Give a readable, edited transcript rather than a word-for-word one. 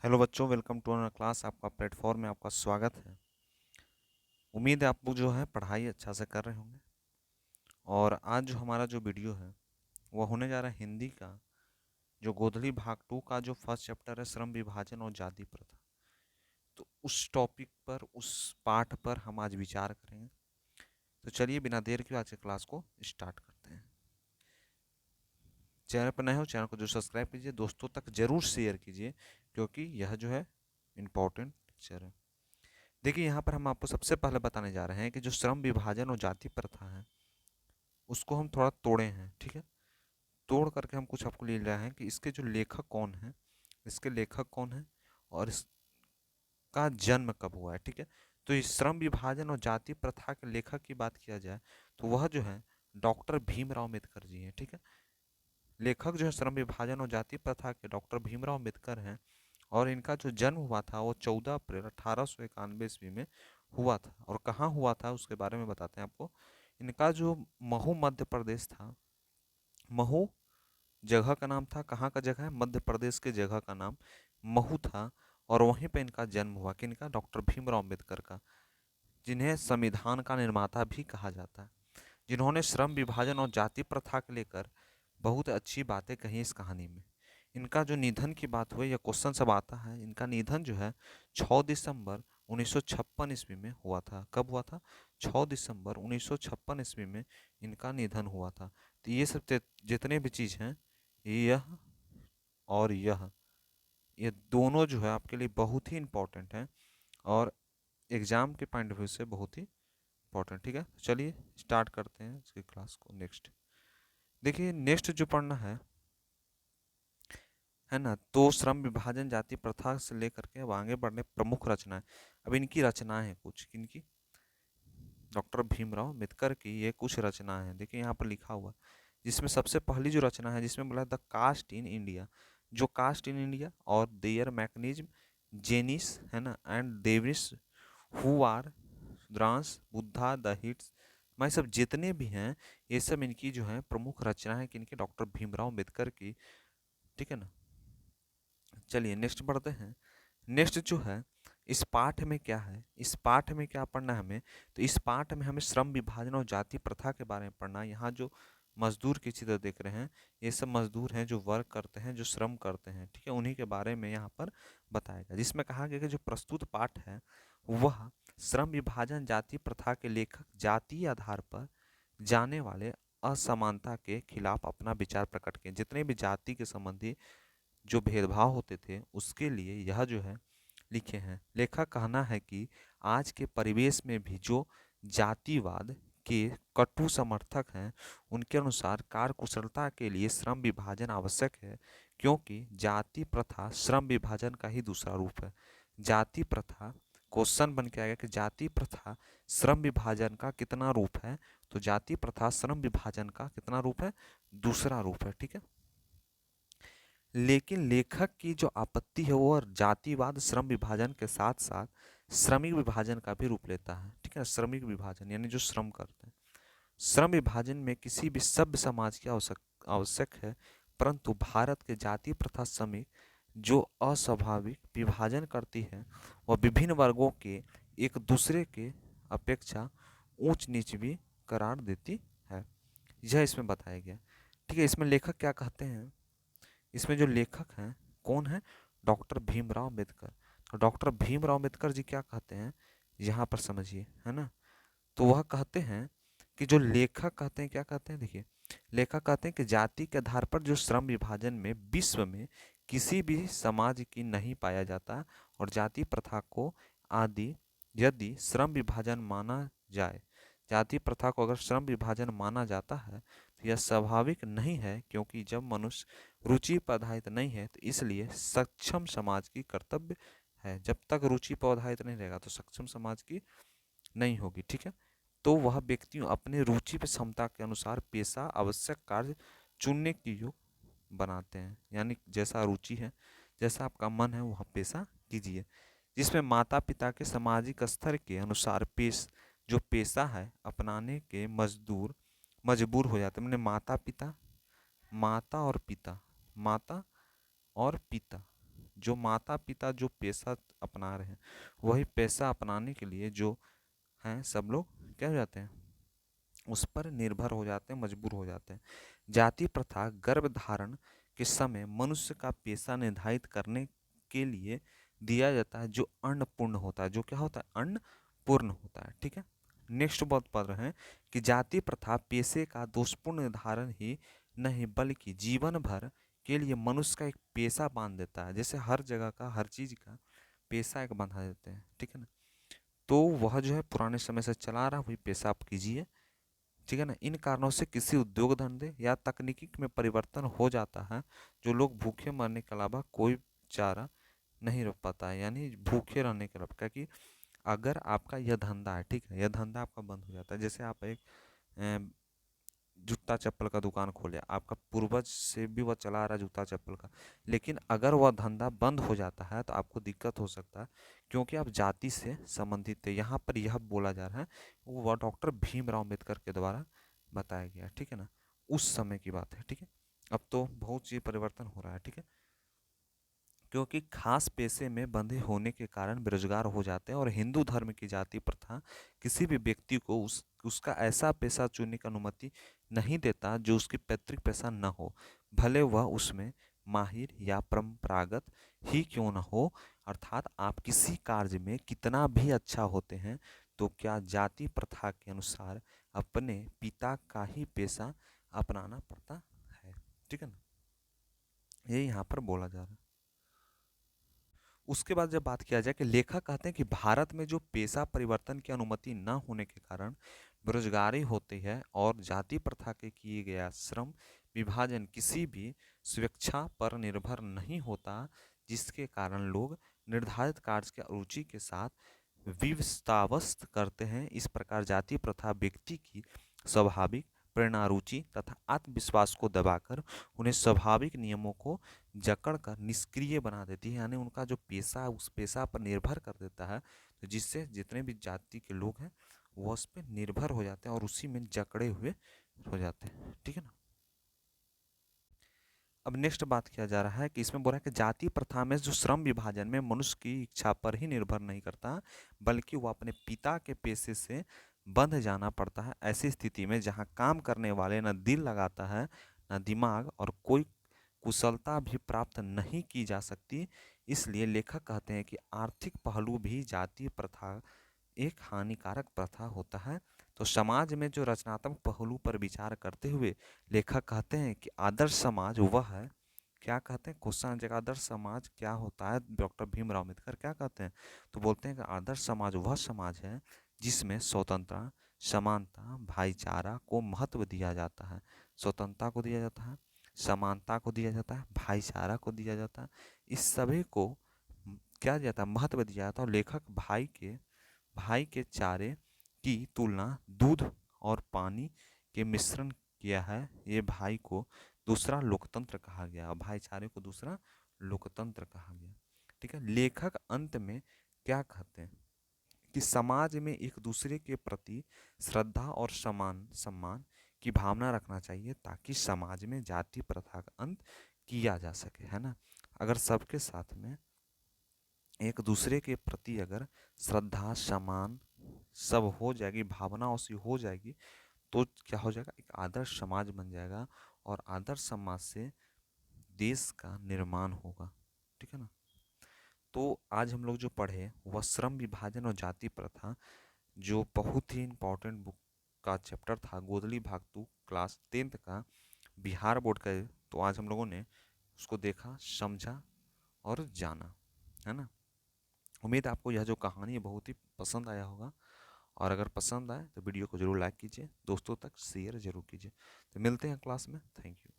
Hello बच्चों, welcome to our class. आपका platform में आपका स्वागत है। उम्मीद है आप लोग जो है पढ़ाई अच्छा से कर रहे होंगे। और आज जो हमारा जो वीडियो है वह होने जा रहा है हिंदी का, जो गोधली भाग 2 का जो फर्स्ट चैप्टर है, श्रम विभाजन और जाति प्रथा। तो उस टॉपिक पर, उस पाठ पर हम आज विचार करेंगे। तो चलिए बिना देर के आज के क्लास को स्टार्ट करते हैं। चैनल पर नए हो, चैनल को जो सब्सक्राइब कीजिए, दोस्तों तक जरूर शेयर कीजिए, क्योंकि यह जो है इम्पोर्टेंट लेक्चर है। देखिए, यहाँ पर हम आपको सबसे पहले बताने जा रहे हैं कि जो श्रम विभाजन और जाति प्रथा है उसको हम थोड़ा तोड़े हैं। ठीक है, तोड़ करके हम कुछ आपको ले रहे हैं कि इसके जो लेखक कौन है, इसके लेखक कौन है और इसका जन्म कब हुआ है। ठीक है, तो इस श्रम विभाजन और जाति प्रथा के लेखक की बात किया जाए तो वह जो है डॉक्टर भीमराव अम्बेडकर जी हैं। ठीक है, लेखक जो है श्रम विभाजन और जाति प्रथा के डॉक्टर भीमराव अम्बेडकर हैं। और इनका जो जन्म हुआ था वो 14 अप्रैल 1891 ईस्वी में हुआ था। और कहाँ हुआ था उसके बारे में बताते हैं आपको। इनका जो महू मध्य प्रदेश था, महू जगह का नाम था। कहाँ का जगह है? मध्य प्रदेश के जगह का नाम महू था। और वहीं पे इनका जन्म हुआ। किनका? डॉक्टर भीमराव अम्बेडकर का, जिन्हें संविधान का निर्माता भी कहा जाता है, जिन्होंने श्रम विभाजन और जाति प्रथा को लेकर बहुत अच्छी बातें कही इस कहानी में। इनका जो निधन की बात हुई, या क्वेश्चन सब आता है, इनका निधन जो है 6 दिसंबर 1956 ईस्वी में हुआ था। कब हुआ था? 6 दिसंबर 1956 ईस्वी में इनका निधन हुआ था। तो ये सब जितने भी चीज़ हैं, यह और यह, ये दोनों जो है आपके लिए बहुत ही इम्पोर्टेंट हैं और एग्जाम के पॉइंट ऑफ व्यू से बहुत ही इम्पोर्टेंट। ठीक है, चलिए स्टार्ट करते हैं इसकी क्लास को। नेक्स्ट देखिए, नेक्स्ट जो पढ़ना है ना, तो श्रम विभाजन जाति प्रथा से लेकर के अब आगे बढ़ने प्रमुख रचनाएं। अब इनकी रचनाएं हैं कुछ किनकी, डॉक्टर भीमराव अम्बेडकर की ये कुछ रचनाएं हैं। देखिए यहाँ पर लिखा हुआ, जिसमें सबसे पहली जो रचना है जिसमें बोला द कास्ट इन इंडिया, जो कास्ट इन इंडिया और देयर मैकेनिज्म जेनिस है ना एंड देविस हु आर द्रांस बुद्धा द हिट्स, मैं सब जितने भी हैं ये सब इनकी जो है प्रमुख रचना है किनकी, डॉक्टर भीमराव अम्बेडकर की। ठीक है ना, चलिए नेक्स्ट बढ़ते हैं। नेक्स्ट जो है इस पाठ में क्या है, इस पाठ में क्या पढ़ना है हमें, तो इस पाठ में हमें श्रम विभाजन और जाति प्रथा के बारे में पढ़ना है। यहाँ जो मजदूर की चित्र देख रहे हैं, ये सब मजदूर हैं जो वर्क करते हैं, जो श्रम करते हैं। ठीक है, उन्हीं के बारे में यहाँ पर बताएगा, जिसमें कहा गया कि जो प्रस्तुत पाठ है वह श्रम विभाजन जाति प्रथा के लेखक जातीय आधार पर जाने वाले असमानता के खिलाफ अपना विचार प्रकट किए। जितने भी जाति के संबंधी जो भेदभाव होते थे उसके लिए यह जो है लिखे हैं। लेखक का कहना है कि आज के परिवेश में भी जो जातिवाद के कटु समर्थक हैं उनके अनुसार कार्य कुशलता के लिए श्रम विभाजन आवश्यक है, क्योंकि जाति प्रथा श्रम विभाजन का ही दूसरा रूप है। जाति प्रथा, क्वेश्चन बन के आएगा कि जाति प्रथा श्रम विभाजन का कितना रूप है, तो जाति प्रथा श्रम विभाजन का कितना रूप है? दूसरा रूप है। ठीक है, लेकिन लेखक की जो आपत्ति है वो जातिवाद श्रम विभाजन के साथ साथ श्रमिक विभाजन का भी रूप लेता है। ठीक है, श्रमिक विभाजन यानी जो श्रम करते हैं। श्रम विभाजन में किसी भी सभ्य समाज की आवश्यक है, परंतु भारत के जाति प्रथा श्रमिक जो अस्वाभाविक विभाजन करती है वह विभिन्न वर्गों के एक दूसरे के अपेक्षा ऊंच नीच भी करार देती है। यह इसमें बताया गया। ठीक है, इसमें लेखक क्या कहते हैं, इसमें जो लेखक हैं कौन है? डॉक्टर भीमराव अम्बेडकर। तो डॉक्टर भीमराव अम्बेडकर जी क्या कहते हैं यहाँ पर समझिए, है ना। तो वह कहते हैं कि जो लेखक कहते हैं, क्या कहते हैं, देखिए लेखक कहते हैं कि जाति के आधार पर जो श्रम विभाजन में विश्व में किसी भी समाज की नहीं पाया जाता, और जाति प्रथा को आदि यदि श्रम विभाजन माना जाए, जाति प्रथा को अगर श्रम विभाजन माना जाता है तो यह स्वाभाविक नहीं है, क्योंकि जब मनुष्य रुचि पर आधारित नहीं है तो इसलिए सक्षम समाज की कर्तव्य है। जब तक रुचि पर आधारित नहीं रहेगा तो सक्षम समाज की नहीं होगी। ठीक है, तो वह व्यक्ति अपने रुचि पर क्षमता के अनुसार पेशा आवश्यक कार्य चुनने की योग्य बनाते हैं। यानी जैसा रुचि है, जैसा आपका मन है वह पेशा कीजिए, जिसमें माता पिता के सामाजिक स्तर के अनुसार जो पेशा है अपनाने के मजबूर हो जाते हैं। मैंने माता पिता, माता और पिता, माता और पिता जो माता पिता जो पेशा अपना रहे हैं वही पेशा अपनाने के लिए जो हैं सब लोग क्या हो जाते हैं, उस पर निर्भर हो जाते हैं, मजबूर हो जाते हैं। जाति प्रथा गर्भ धारण के समय मनुष्य का पेशा निर्धारित करने के लिए दिया जाता है जो अन्नपूर्ण होता है। जो क्या होता है, अन्नपूर्ण होता है। ठीक है। नेक्स्ट बहुत पढ़ रहे हैं कि जाति प्रथा पेशे का दोषपूर्ण निर्धारण ही नहीं बल्कि जीवन भर के लिए मनुष्य का एक पेशा बांध देता है। जैसे हर जगह का हर चीज का पेशा एक बंधा देते हैं। ठीक है ना। तो वह जो है पुराने समय से चला रहा वही पेशा आप कीजिए। ठीक है ना। इन कारणों से किसी उद्योग धंधे या तकनीकी में परिवर्तन हो जाता है जो लोग भूखे मरने के अलावा कोई चारा नहीं रख पाता है, यानी भूखे रहने के अलावा। क्योंकि अगर आपका यह धंधा है, ठीक है, यह धंधा आपका बंद हो जाता है। जैसे आप एक जूता चप्पल का दुकान खोले, आपका पूर्वज से भी वह चला आ रहा है जूता चप्पल का, लेकिन अगर वह धंधा बंद हो जाता है तो आपको दिक्कत हो सकता है क्योंकि आप जाति से संबंधित थे। यहाँ पर यह बोला जा रहा है वो वह डॉक्टर भीमराव अम्बेडकर के द्वारा बताया गया। ठीक है ना। उस समय की बात है। ठीक है। अब तो बहुत चीज परिवर्तन हो रहा है। ठीक है। क्योंकि खास पेशे में बंधे होने के कारण बेरोजगार हो जाते हैं और हिंदू धर्म की जाति प्रथा किसी भी व्यक्ति को उसका ऐसा पेशा चुनने की अनुमति नहीं देता जो उसकी पैतृक पेशा न हो, भले वह उसमें माहिर या परंपरागत ही क्यों न हो। अर्थात आप किसी कार्य में कितना भी अच्छा होते हैं तो क्या जाति प्रथा के अनुसार अपने पिता का ही पेशा अपनाना पड़ता है। ठीक है ना। ये यहाँ पर बोला जा रहा है। उसके बाद जब बात किया जाए कि लेखक कहते हैं कि भारत में जो पेशा परिवर्तन की अनुमति न होने के कारण बेरोजगारी होती है और जाति प्रथा के किए गया श्रम विभाजन किसी भी स्वेच्छा पर निर्भर नहीं होता, जिसके कारण लोग निर्धारित कार्य की रुचि के साथ विवस्तावस्त करते हैं। इस प्रकार जाति प्रथा व्यक्ति की स्वाभाविक प्रेरणा, रुचि तथा आत्मविश्वास को दबाकर उन्हें स्वाभाविक नियमों को जकड़ कर निष्क्रिय बना देती है, यानी उनका जो पेशा उस पेशा पर निर्भर कर देता है, तो जिससे जितने भी जाति के लोग हैं वो उस पर निर्भर हो जाते हैं और उसी में जकड़े हुए हो जाते हैं। ठीक है ना। अब नेक्स्ट बात किया जा रहा है कि इसमें बोला है कि जाति प्रथा में जो श्रम विभाजन में मनुष्य की इच्छा पर ही निर्भर नहीं करता बल्कि वो अपने पिता के पेशे से बंध जाना पड़ता है। ऐसी स्थिति में जहाँ काम करने वाले न दिल लगाता है न दिमाग और कोई कुशलता भी प्राप्त नहीं की जा सकती, इसलिए लेखक कहते हैं कि आर्थिक पहलू भी जाति प्रथा एक हानिकारक प्रथा होता है। तो समाज में जो रचनात्मक पहलू पर विचार करते हुए लेखक कहते हैं कि आदर्श समाज वह है, क्या कहते हैं, क्वेश्चन जगह आदर्श समाज क्या होता है, डॉक्टर भीमराव अम्बेडकर क्या कहते हैं, तो बोलते हैं कि आदर्श समाज वह समाज है जिसमें स्वतंत्रता, समानता, भाईचारा को महत्व दिया जाता है। स्वतंत्रता को दिया जाता है, समानता को दिया जाता है, भाईचारा को दिया जाता है, इस सभी को क्या दिया जाता है, महत्व दिया जाता है। और लेखक भाई के चारे की तुलना दूध और पानी के मिश्रण किया है। ये भाई को दूसरा लोकतंत्र कहा गया और भाईचारे को दूसरा लोकतंत्र कहा गया। ठीक है। लेखक अंत में क्या कहते हैं कि समाज में एक दूसरे के प्रति श्रद्धा और समान सम्मान की भावना रखना चाहिए ताकि समाज में जाति प्रथा का अंत किया जा सके, है ना। अगर सबके साथ में एक दूसरे के प्रति अगर श्रद्धा सम्मान सब हो जाएगी, भावनाओं से हो जाएगी, तो क्या हो जाएगा, एक आदर्श समाज बन जाएगा और आदर्श समाज से देश का निर्माण होगा। ठीक है ना। तो आज हम लोग जो पढ़े वह श्रम विभाजन और जाति प्रथा, जो बहुत ही इम्पोर्टेंट बुक का चैप्टर था, गोदली भाग 2 क्लास 10th का, बिहार बोर्ड का। तो आज हम लोगों ने उसको देखा, समझा और जाना, है ना। उम्मीद है आपको यह जो कहानी है बहुत ही पसंद आया होगा, और अगर पसंद आए तो वीडियो को जरूर लाइक कीजिए, दोस्तों तक शेयर जरूर कीजिए। तो मिलते हैं क्लास में। Thank you.